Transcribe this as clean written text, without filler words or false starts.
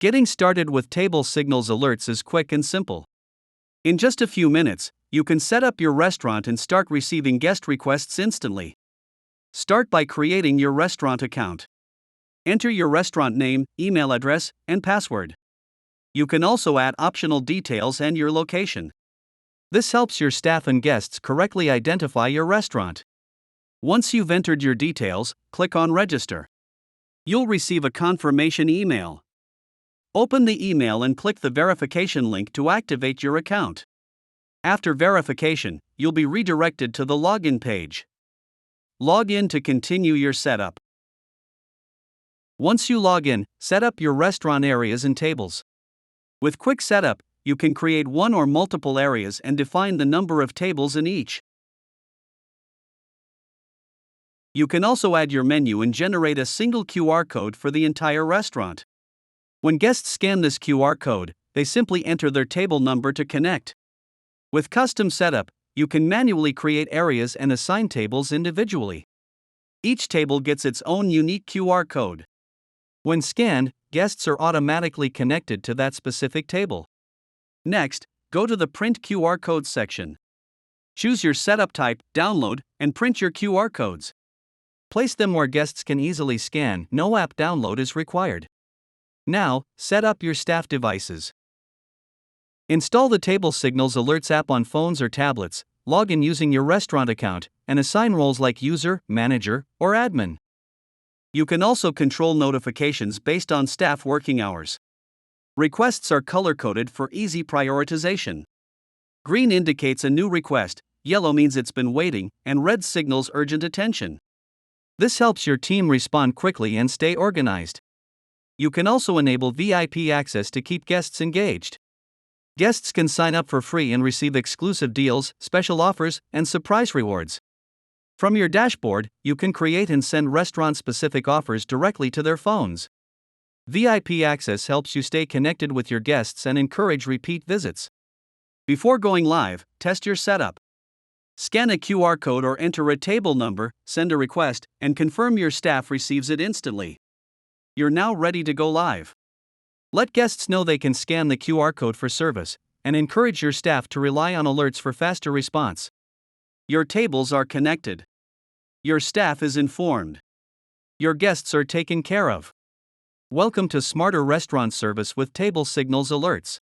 Getting started with Table Signals alerts is quick and simple. In just a few minutes, you can set up your restaurant and start receiving guest requests instantly. Start by creating your restaurant account. Enter your restaurant name, email address, and password. You can also add optional details and your location. This helps your staff and guests correctly identify your restaurant. Once you've entered your details, click on Register. You'll receive a confirmation email. Open the email and click the verification link to activate your account. After verification, you'll be redirected to the login page. Log in to continue your setup. Once you log in, set up your restaurant areas and tables. With quick setup, you can create one or multiple areas and define the number of tables in each. You can also add your menu and generate a single QR code for the entire restaurant. When guests scan this QR code, they simply enter their table number to connect. With custom setup, you can manually create areas and assign tables individually. Each table gets its own unique QR code. When scanned, guests are automatically connected to that specific table. Next, go to the Print QR Code section. Choose your setup type, download, and print your QR codes. Place them where guests can easily scan, no app download is required. Now, set up your staff devices. Install the Table Signals Alerts app on phones or tablets, log in using your restaurant account, and assign roles like user, manager, or admin. You can also control notifications based on staff working hours. Requests are color-coded for easy prioritization. Green indicates a new request, yellow means it's been waiting, and red signals urgent attention. This helps your team respond quickly and stay organized. You can also enable VIP access to keep guests engaged. Guests can sign up for free and receive exclusive deals, special offers, and surprise rewards. From your dashboard, you can create and send restaurant-specific offers directly to their phones. VIP access helps you stay connected with your guests and encourage repeat visits. Before going live, test your setup. Scan a QR code or enter a table number, send a request, and confirm your staff receives it instantly. You're now ready to go live. Let guests know they can scan the QR code for service, and encourage your staff to rely on alerts for faster response. Your tables are connected. Your staff is informed. Your guests are taken care of. Welcome to Smarter Restaurant Service with Table Signals Alerts.